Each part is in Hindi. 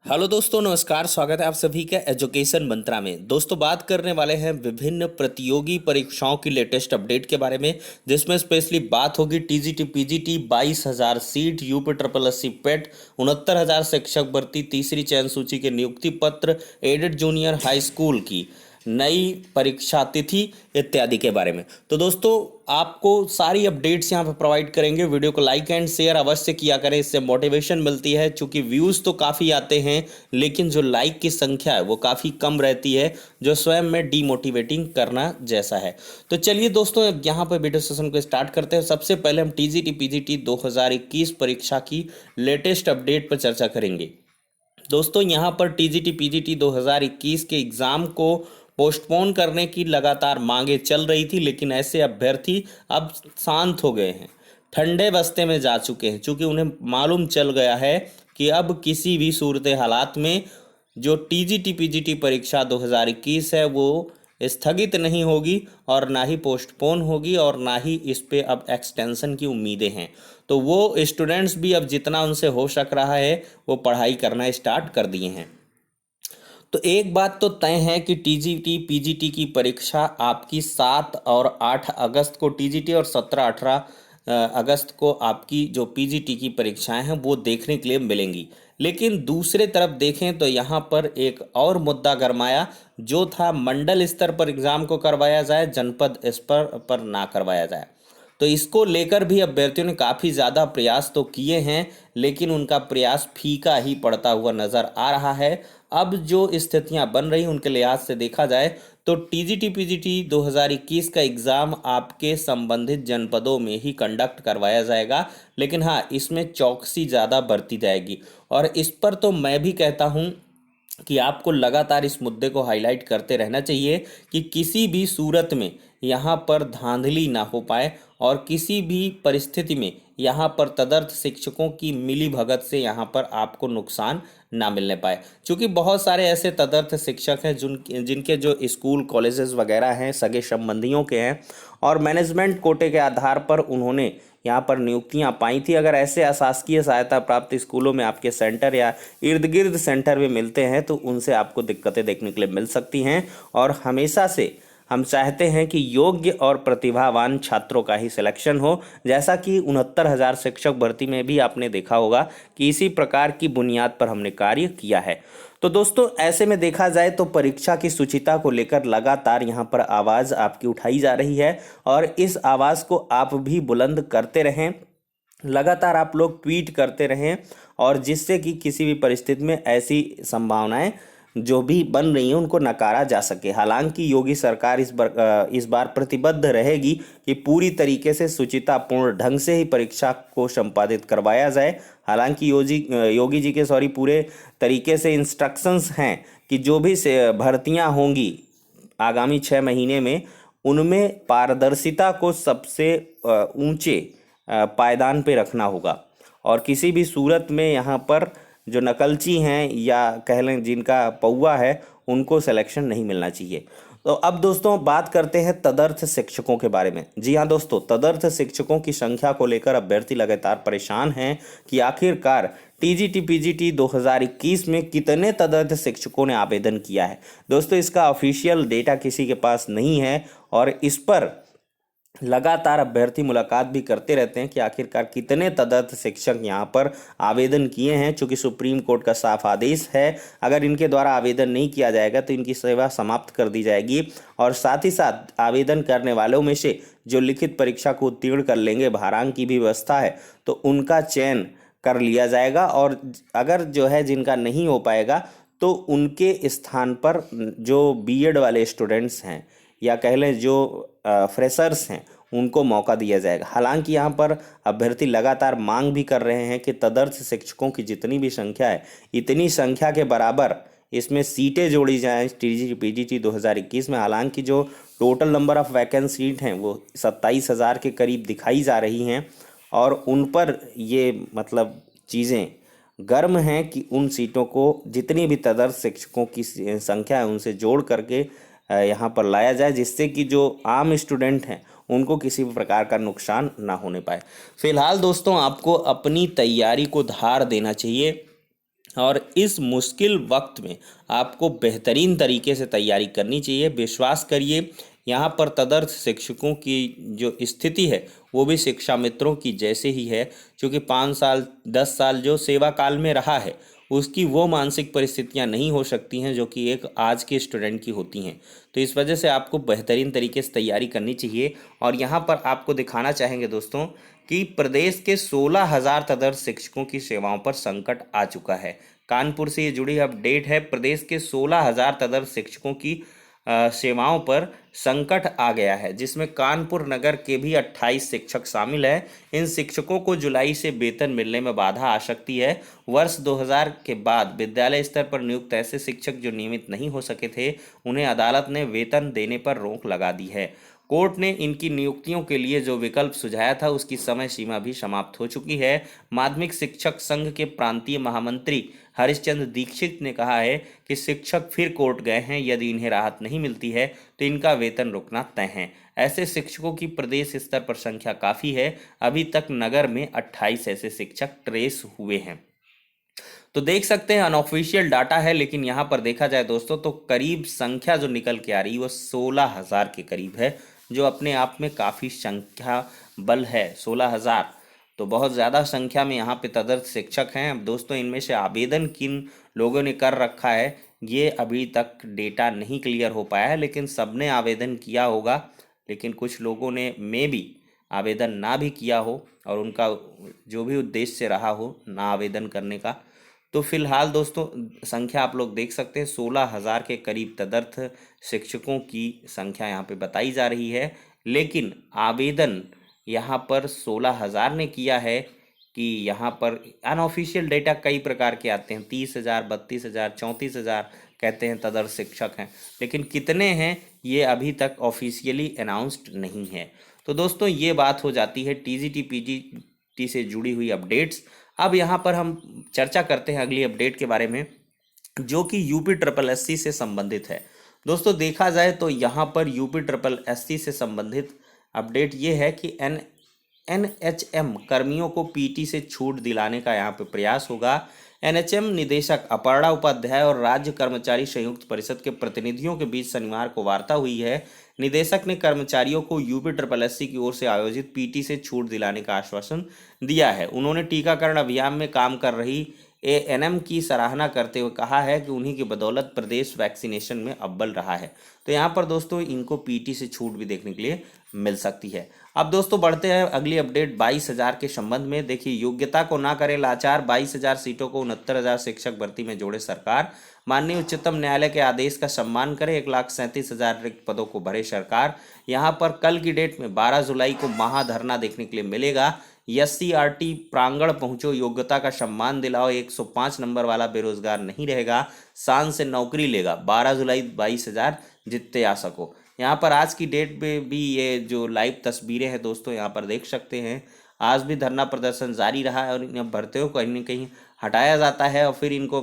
हेलो दोस्तों, नमस्कार। स्वागत है आप सभी का एजुकेशन मंत्रा में। दोस्तों, बात करने वाले हैं विभिन्न प्रतियोगी परीक्षाओं की लेटेस्ट अपडेट के बारे में, जिसमें स्पेशली बात होगी TGT PGT 22,000 seat, UP triple SC पेट, 69,000 शिक्षक भर्ती, तीसरी चयन सूची के नियुक्ति पत्र, एडेड जूनियर हाई स्कूल की नई परीक्षा तिथि इत्यादि के बारे में। तो दोस्तों, आपको सारी अपडेट्स यहाँ पे प्रोवाइड करेंगे। वीडियो को लाइक एंड शेयर अवश्य किया करें, इससे मोटिवेशन मिलती है। चूंकि व्यूज़ तो काफ़ी आते हैं, लेकिन जो लाइक की संख्या है वो काफ़ी कम रहती है, जो स्वयं में डीमोटिवेटिंग करना जैसा है। तो चलिए दोस्तों, अब यहाँ पर वीडियो सेशन को स्टार्ट करते हैं। सबसे पहले हम टीजीटी पीजीटी 2021 परीक्षा की लेटेस्ट अपडेट पर चर्चा करेंगे। दोस्तों, यहाँ पर टीजीटी पीजीटी 2021 के एग्ज़ाम को पोस्टपोन करने की लगातार मांगे चल रही थी, लेकिन ऐसे अभ्यर्थी अब शांत हो गए हैं, ठंडे बस्ते में जा चुके हैं, क्योंकि उन्हें मालूम चल गया है कि अब किसी भी सूरत हालात में जो टीजीटी पीजीटी परीक्षा 2021 है वो स्थगित नहीं होगी और ना ही पोस्टपोन होगी और ना ही इस पे अब एक्सटेंशन की उम्मीदें हैं। तो वो स्टूडेंट्स भी अब जितना उनसे हो सक रहा है वो पढ़ाई करना स्टार्ट कर दिए हैं। तो एक बात तो तय है कि टीजीटी पीजीटी की परीक्षा आपकी 7 और 8 अगस्त को टीजीटी और 17-18 अगस्त को आपकी जो पीजीटी की परीक्षाएं हैं वो देखने के लिए मिलेंगी। लेकिन दूसरे तरफ देखें तो यहाँ पर एक और मुद्दा गरमाया, जो था मंडल स्तर पर एग्ज़ाम को करवाया जाए, जनपद स्तर पर ना करवाया जाए। तो इसको लेकर भी अभ्यर्थियों ने काफ़ी ज़्यादा प्रयास तो किए हैं, लेकिन उनका प्रयास फीका ही पड़ता हुआ नज़र आ रहा है। अब जो स्थितियां बन रही उनके लिहाज से देखा जाए तो टीजीटी पीजीटी 2021 का एग्ज़ाम आपके संबंधित जनपदों में ही कंडक्ट करवाया जाएगा, लेकिन हाँ, इसमें चौकसी ज़्यादा बरती जाएगी। और इस पर तो मैं भी कहता हूँ कि आपको लगातार इस मुद्दे को हाईलाइट करते रहना चाहिए कि किसी भी सूरत में यहाँ पर धांधली ना हो पाए और किसी भी परिस्थिति में यहाँ पर तदर्थ शिक्षकों की मिली भगत से यहाँ पर आपको नुकसान ना मिलने पाए। क्योंकि बहुत सारे ऐसे तदर्थ शिक्षक हैं जिनके जो स्कूल कॉलेजेस वगैरह हैं सगे संबंधियों के हैं और मैनेजमेंट कोटे के आधार पर उन्होंने यहाँ पर नियुक्तियाँ पाई थी। अगर ऐसे अशासकीय सहायता प्राप्त स्कूलों में आपके सेंटर या इर्द गिर्द सेंटर में मिलते हैं तो उनसे आपको दिक्कतें देखने के लिए मिल सकती हैं। और हमेशा से हम चाहते हैं कि योग्य और प्रतिभावान छात्रों का ही सिलेक्शन हो, जैसा कि 69,000 शिक्षक भर्ती में भी आपने देखा होगा कि इसी प्रकार की बुनियाद पर हमने कार्य किया है। तो दोस्तों, ऐसे में देखा जाए तो परीक्षा की शुचिता को लेकर लगातार यहाँ पर आवाज़ आपकी उठाई जा रही है और इस आवाज़ को आप भी बुलंद करते रहें, लगातार आप लोग ट्वीट करते रहें, और जिससे कि किसी भी परिस्थिति में ऐसी संभावनाएं जो भी बन रही हैं उनको नकारा जा सके। हालांकि योगी सरकार इस बार प्रतिबद्ध रहेगी कि पूरी तरीके से शुचितापूर्ण ढंग से ही परीक्षा को संपादित करवाया जाए। हालांकि योगी जी के पूरे तरीके से इंस्ट्रक्शंस हैं कि जो भी भर्तियां होंगी आगामी 6 महीने में, उनमें पारदर्शिता को सबसे ऊंचे पायदान पे रखना होगा और किसी भी सूरत में यहाँ पर जो नकलची हैं या कह लें जिनका पौवा है उनको सिलेक्शन नहीं मिलना चाहिए। तो अब दोस्तों बात करते हैं तदर्थ शिक्षकों के बारे में। जी हाँ दोस्तों, तदर्थ शिक्षकों की संख्या को लेकर अभ्यर्थी लगातार परेशान हैं कि आखिरकार टीजीटी पीजीटी 2021 में कितने तदर्थ शिक्षकों ने आवेदन किया है। दोस्तों, इसका ऑफिशियल डेटा किसी के पास नहीं है और इस पर लगातार अभ्यर्थी मुलाकात भी करते रहते हैं कि आखिरकार कितने तदर्थ शिक्षक यहाँ पर आवेदन किए हैं। चूँकि सुप्रीम कोर्ट का साफ आदेश है, अगर इनके द्वारा आवेदन नहीं किया जाएगा तो इनकी सेवा समाप्त कर दी जाएगी और साथ ही साथ आवेदन करने वालों में से जो लिखित परीक्षा को उत्तीर्ण कर लेंगे, भारांक की भी व्यवस्था है, तो उनका चयन कर लिया जाएगा और अगर जो है जिनका नहीं हो पाएगा तो उनके स्थान पर जो बीएड वाले स्टूडेंट्स हैं या कह लें जो फ्रेशर्स हैं उनको मौका दिया जाएगा। हालांकि यहाँ पर अभ्यर्थी लगातार मांग भी कर रहे हैं कि तदर्थ शिक्षकों की जितनी भी संख्या है, इतनी संख्या के बराबर इसमें सीटें जोड़ी जाएं टीजीटी पीजीटी 2021 में। हालांकि जो total number of vacant seat हैं वो 27,000 के करीब दिखाई जा रही हैं और उन पर ये चीज़ें गर्म हैं कि उन सीटों को जितनी भी तदर्थ शिक्षकों की संख्या है उनसे जोड़ करके यहाँ पर लाया जाए, जिससे कि जो आम स्टूडेंट हैं उनको किसी भी प्रकार का नुकसान ना होने पाए। फिलहाल दोस्तों, आपको अपनी तैयारी को धार देना चाहिए। और इस मुश्किल वक्त में आपको बेहतरीन तरीके से तैयारी करनी चाहिए। विश्वास करिए, यहाँ पर तदर्थ शिक्षकों की जो स्थिति है वो भी शिक्षा मित्रों की जैसे ही है, क्योंकि 5 साल 10 साल जो सेवा काल में रहा है उसकी वो मानसिक परिस्थितियाँ नहीं हो सकती हैं जो कि एक आज के स्टूडेंट की होती हैं। तो इस वजह से आपको बेहतरीन तरीके से तैयारी करनी चाहिए। और यहाँ पर आपको दिखाना चाहेंगे दोस्तों कि प्रदेश के 16,000 तदर्थ शिक्षकों की सेवाओं पर संकट आ चुका है। कानपुर से ये जुड़ी अपडेट है। प्रदेश के 16,000 तदर्थ शिक्षकों की सेवाओं पर संकट आ गया है, जिसमें कानपुर नगर के भी 28 शिक्षक शामिल हैं। इन शिक्षकों को जुलाई से वेतन मिलने में बाधा आ सकती है। वर्ष 2000 के बाद विद्यालय स्तर पर नियुक्त ऐसे शिक्षक जो नियमित नहीं हो सके थे, उन्हें अदालत ने वेतन देने पर रोक लगा दी है। कोर्ट ने इनकी नियुक्तियों के लिए जो विकल्प सुझाया था उसकी समय सीमा भी समाप्त हो चुकी है। माध्यमिक शिक्षक संघ के प्रांतीय महामंत्री हरिश्चंद्र दीक्षित ने कहा है कि शिक्षक फिर कोर्ट गए हैं, यदि इन्हें राहत नहीं मिलती है तो इनका वेतन रुकना तय है। ऐसे शिक्षकों की प्रदेश स्तर पर संख्या काफ़ी है। अभी तक नगर में 28 ऐसे शिक्षक ट्रेस हुए हैं। तो देख सकते हैं अनऑफिशियल डाटा है, लेकिन यहाँ पर देखा जाए दोस्तों तो करीब संख्या जो निकल के आ रही है वो 16,000 के करीब है, जो अपने आप में काफ़ी संख्या बल है। 16,000 तो बहुत ज़्यादा संख्या में यहाँ पे तदर्थ शिक्षक हैं। अब दोस्तों इनमें से आवेदन किन लोगों ने कर रखा है ये अभी तक डेटा नहीं क्लियर हो पाया है, लेकिन सबने आवेदन किया होगा। लेकिन कुछ लोगों ने भी आवेदन ना भी किया हो और उनका जो भी उद्देश्य रहा हो ना आवेदन करने का। तो फिलहाल दोस्तों संख्या आप लोग देख सकते हैं, 16,000 के करीब तदर्थ शिक्षकों की संख्या यहाँ पे बताई जा रही है। लेकिन आवेदन यहाँ पर 16,000 ने किया है कि यहाँ पर अनऑफिशियल डेटा कई प्रकार के आते हैं, 30,000, 32,000, 34,000 कहते हैं तदर्थ शिक्षक हैं, लेकिन कितने हैं ये अभी तक ऑफिशियली अनाउंस्ड नहीं है। तो दोस्तों ये बात हो जाती है टीजीटी पीजीटी से जुड़ी हुई अपडेट्स। अब यहाँ पर हम चर्चा करते हैं अगली अपडेट के बारे में, जो कि UPSSC से संबंधित है। दोस्तों देखा जाए तो यहाँ पर UPSSC से संबंधित अपडेट ये है कि NHM कर्मियों को PT से छूट दिलाने का यहाँ पे प्रयास होगा। NHM निदेशक अपर्णा उपाध्याय और राज्य कर्मचारी संयुक्त परिषद के प्रतिनिधियों के बीच शनिवार को वार्ता हुई है। निदेशक ने कर्मचारियों को UPSSC की ओर से आयोजित PT से छूट दिलाने का आश्वासन दिया है। उन्होंने टीकाकरण अभियान में काम कर रही ANM की सराहना करते हुए कहा है कि उन्हीं की बदौलत प्रदेश वैक्सीनेशन में अव्वल रहा है। तो यहाँ पर दोस्तों इनको PT से छूट भी देखने के लिए मिल सकती है। अब दोस्तों बढ़ते हैं अगली अपडेट 22,000 के संबंध में। देखिए, योग्यता को ना करे लाचार, 22,000 सीटों को 69,000 शिक्षक भर्ती में जोड़े सरकार। माननीय उच्चतम न्यायालय के आदेश का सम्मान करे, 1,37,000 रिक्त पदों को भरे सरकार। यहाँ पर कल की डेट में 12 जुलाई को महाधरना देखने के लिए मिलेगा। SCRT प्रांगण पहुंचो, योग्यता का सम्मान दिलाओ, 105 नंबर वाला बेरोजगार नहीं रहेगा, शान से नौकरी लेगा। 12 जुलाई 22,000 जितते आ सको। यहाँ पर आज की डेट में भी ये जो लाइव तस्वीरें हैं दोस्तों यहाँ पर देख सकते हैं। आज भी धरना प्रदर्शन जारी रहा है और इन भर्तियों को कहीं न कहीं हटाया जाता है और फिर इनको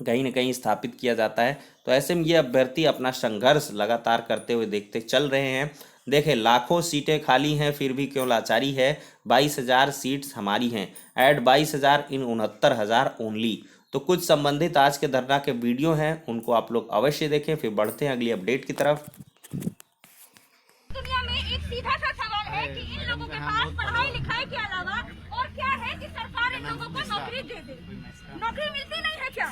कहीं न कहीं स्थापित किया जाता है। तो ऐसे में ये अभ्यर्थी अपना संघर्ष लगातार करते हुए देखते चल रहे हैं। देखें, लाखों सीटें खाली हैं फिर भी क्यों लाचारी है। 22,000 सीट्स हमारी हैं, ऐड 22,000 इन 69,000 ओनली। तो कुछ संबंधित आज के धरना के वीडियो हैं, उनको आप लोग अवश्य देखें। फिर बढ़ते हैं अगली अपडेट की तरफ। दुनिया में एक सीधा सा सवाल है कि इन लोगों के पास पढ़ाई लिखाई के अलावा और क्या है कि सरकार इन लोगों को नौकरी दे दे। नौकरी मिलती नहीं है क्या?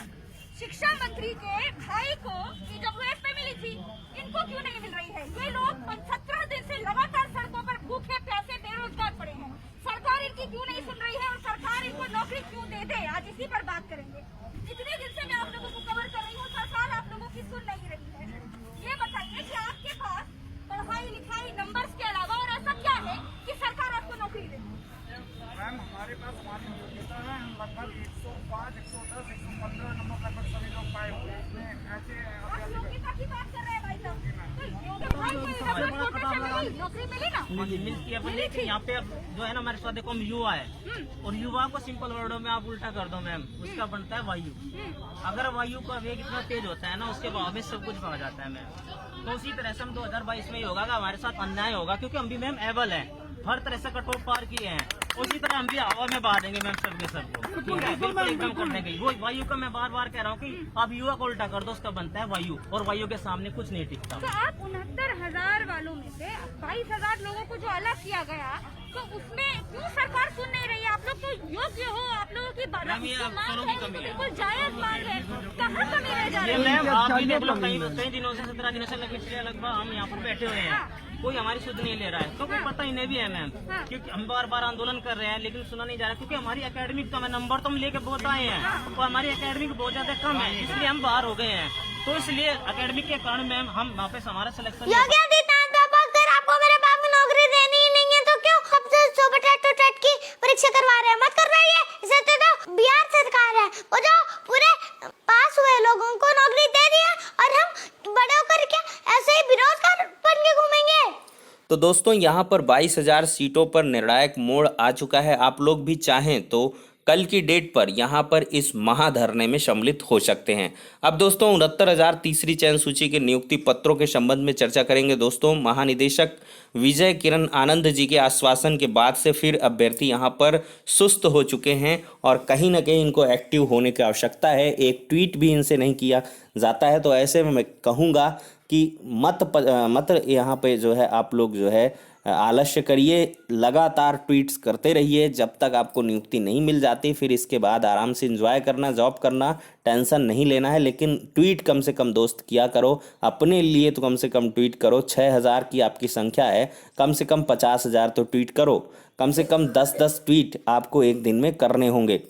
शिक्षा मंत्री के भाई को EWS पे मिली थी, इनको क्यों नहीं मिल रही है? ये लोग 17 दिन से लगातार सड़कों पर भूखे प्यासे बेरोजगार पड़े हैं। सरकार इनकी क्यों नहीं सुन रही है और सरकार इनको नौकरी क्यों दे दे? आज इसी पर बात करेंगे। इतने दिन से मैं आप लोगों को कवर कर रही हूँ, सरकार आप लोगों की सुन नहीं रही है। ये बताइए कि आपके पास पढ़ाई लिखाई नंबर्स के अलावा और ऐसा क्या है कि सरकार आपको नौकरी दे? मैम हमारे पास हमारी योग्यता है, हम लगभग 105, 110, 115 नंबर लगभग सभी लोग पाए हुए हैं। इसमें ऐसे आप योग्यता की बात कर रहे हैं भाई साहब। नौकरी मिली ना? मिलती है, लेकिन यहाँ पे अब जो है ना हमारे साथ देखो हम युवा है और युवा को सिंपल वर्डों में आप उल्टा कर दो मैम, उसका बनता है वायु। अगर वायु का वेग इतना तेज होता है ना उसके भाव में सब कुछ भाग जाता है मैम। तो उसी तरह से हम 2022 में ही होगा हमारे साथ अन्याय होगा, क्योंकि हम भी मैम एबल हैं, हर तरह से कट ऑफ पार किए हैं उसी तरह हम भी हवा में बहा देंगे मैम सबके सबको, ठीक है, बिल्कुल एकदम कर देंगे। वो वायु का मैं बार बार कह रहा हूँ कि आप युवा को उल्टा कर दो, उसका बनता है वायु, और वायु के सामने कुछ नहीं टिकता। तो आप 69,000 वालों में से 22,000 लोगों को जो अलग किया गया, तो उसमें क्यों सरकार सुन नहीं रही है? आप लोग तो योग्य हो, आप लोगों की मांग है, तो बिल्कुल जायज मांग है, कहाँ कमी रह जा ये रही है? मैम आप भी देख लो, कई दिनों से 17 दिनों से लगभग हम यहाँ पर बैठे हुए हैं, कोई हमारी सुध नहीं ले रहा है, क्योंकि पता ही नहीं भी है मैम, क्योंकि हम बार बार आंदोलन कर रहे हैं लेकिन सुना नहीं जा रहा, क्योंकि हमारी एकेडमिक कम है, नंबर तो हम लेके बहुत आए हैं, तो हमारी एकेडमिक बहुत ज्यादा कम है, इसलिए हम बाहर हो गए हैं। तो इसलिए एकेडमिक के कारण मैम हम वापस हमारा सिलेक्शन आपको मेरे बाप में नौकरी देनी ही नहीं है तो क्यों हमसे 100 टेट की परीक्षा करवा रहे हैं? मत करवाइए, इसे तो बिहार सरकार है वो जो पूरे पास हुए लोगों को नौकरी दे दिया और हम बड़े होकर के ऐसे ही बेरोजगार बन के घूमेंगे। तो दोस्तों यहाँ पर 22,000 सीटों पर निर्णायक मोड़ आ चुका है। आप लोग भी चाहें तो कल की डेट पर यहाँ पर इस महाधरने में सम्मिलित हो सकते हैं। अब दोस्तों 69,000 तीसरी चयन सूची के नियुक्ति पत्रों के संबंध में चर्चा करेंगे। दोस्तों महानिदेशक विजय किरण आनंद जी के आश्वासन के बाद से फिर अभ्यर्थी यहाँ पर सुस्त हो चुके हैं और कहीं ना कहीं इनको एक्टिव होने की आवश्यकता है। एक ट्वीट भी इनसे नहीं किया जाता है, तो ऐसे में मैं कहूँगा कि मत यहाँ पे जो है आप लोग जो है आलस्य करिए, लगातार ट्वीट्स करते रहिए जब तक आपको नियुक्ति नहीं मिल जाती। फिर इसके बाद आराम से एंजॉय करना, जॉब करना, टेंशन नहीं लेना है। लेकिन ट्वीट कम से कम दोस्त किया करो, अपने लिए तो कम से कम ट्वीट करो। 6,000 की आपकी संख्या है, कम से कम 50,000 तो ट्वीट करो। कम से कम 10-10 ट्वीट आपको एक दिन में करने होंगे,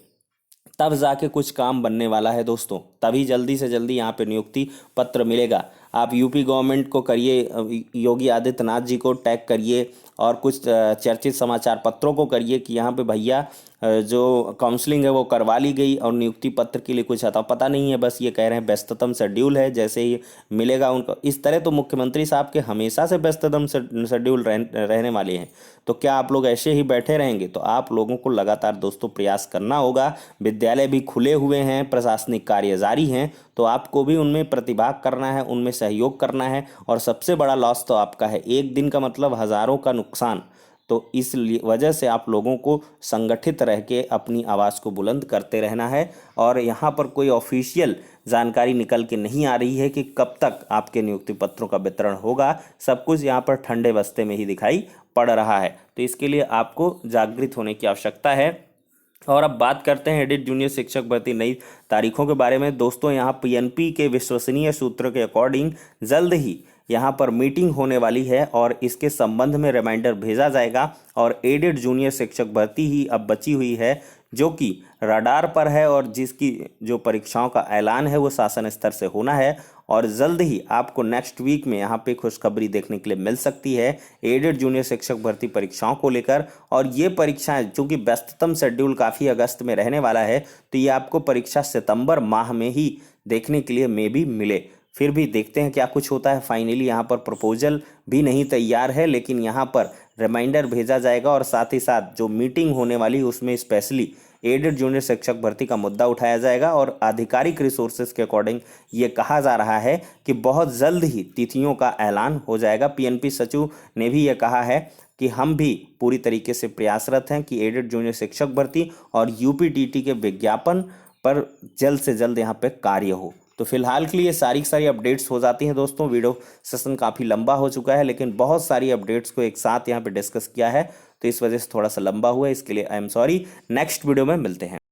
तब जाके कुछ काम बनने वाला है दोस्तों। तभी जल्दी से जल्दी यहाँ पे नियुक्ति पत्र मिलेगा। आप यूपी गवर्नमेंट को करिए, योगी आदित्यनाथ जी को टैग करिए और कुछ चर्चित समाचार पत्रों को करिए कि यहाँ पे भैया जो काउंसलिंग है वो करवा ली गई और नियुक्ति पत्र के लिए कुछ अता पता नहीं है, बस ये कह रहे हैं व्यस्ततम शेड्यूल है, जैसे ही मिलेगा उनको। इस तरह तो मुख्यमंत्री साहब के हमेशा से व्यस्ततम शेड्यूल रहने वाले हैं। तो क्या आप लोग ऐसे ही बैठे रहेंगे? तो आप लोगों को लगातार दोस्तों प्रयास करना होगा। विद्यालय भी खुले हुए हैं, प्रशासनिक कार्य जारी हैं, तो आपको भी उनमें प्रतिभाग करना है, उनमें सहयोग करना है। और सबसे बड़ा लॉस तो आपका है, एक दिन का मतलब हज़ारों का नुकसान। तो इस वजह से आप लोगों को संगठित रह के अपनी आवाज़ को बुलंद करते रहना है। और यहाँ पर कोई ऑफिशियल जानकारी निकल के नहीं आ रही है कि कब तक आपके नियुक्ति पत्रों का वितरण होगा। सब कुछ यहाँ पर ठंडे बस्ते में ही दिखाई पड़ रहा है, तो इसके लिए आपको जागृत होने की आवश्यकता है। और अब बात करते हैं एडिट जूनियर शिक्षक भर्ती नई तारीखों के बारे में। दोस्तों यहाँ पीएनपी के विश्वसनीय सूत्रों के अकॉर्डिंग जल्द ही यहाँ पर मीटिंग होने वाली है और इसके संबंध में रिमाइंडर भेजा जाएगा। और एडेड जूनियर शिक्षक भर्ती ही अब बची हुई है जो कि रडार पर है और जिसकी जो परीक्षाओं का ऐलान है वो शासन स्तर से होना है। और जल्द ही आपको नेक्स्ट वीक में यहाँ पे खुशखबरी देखने के लिए मिल सकती है एडेड जूनियर शिक्षक भर्ती परीक्षाओं को लेकर। और ये परीक्षाएं चूँकि व्यस्ततम शेड्यूल काफ़ी अगस्त में रहने वाला है, तो ये आपको परीक्षा सितंबर माह में ही देखने के लिए मे भी मिले। फिर भी देखते हैं क्या कुछ होता है। फाइनली यहाँ पर प्रपोजल भी नहीं तैयार है, लेकिन यहाँ पर रिमाइंडर भेजा जाएगा और साथ ही साथ जो मीटिंग होने वाली है उसमें स्पेशली एडेड जूनियर शिक्षक भर्ती का मुद्दा उठाया जाएगा। और आधिकारिक रिसोर्सेज के अकॉर्डिंग ये कहा जा रहा है कि बहुत जल्द ही तिथियों का ऐलान हो जाएगा। पीएनपी सचिव ने भी ये कहा है कि हम भी पूरी तरीके से प्रयासरत हैं कि एडेड जूनियर शिक्षक भर्ती और यूपीटीटी के विज्ञापन पर जल्द से जल्द यहाँ पे कार्य हो। तो फिलहाल के लिए सारी अपडेट्स हो जाती हैं दोस्तों। वीडियो सेशन काफ़ी लंबा हो चुका है, लेकिन बहुत सारी अपडेट्स को एक साथ यहाँ पे डिस्कस किया है, तो इस वजह से थोड़ा सा लंबा हुआ है। इसके लिए I am sorry. Next video में मिलते हैं।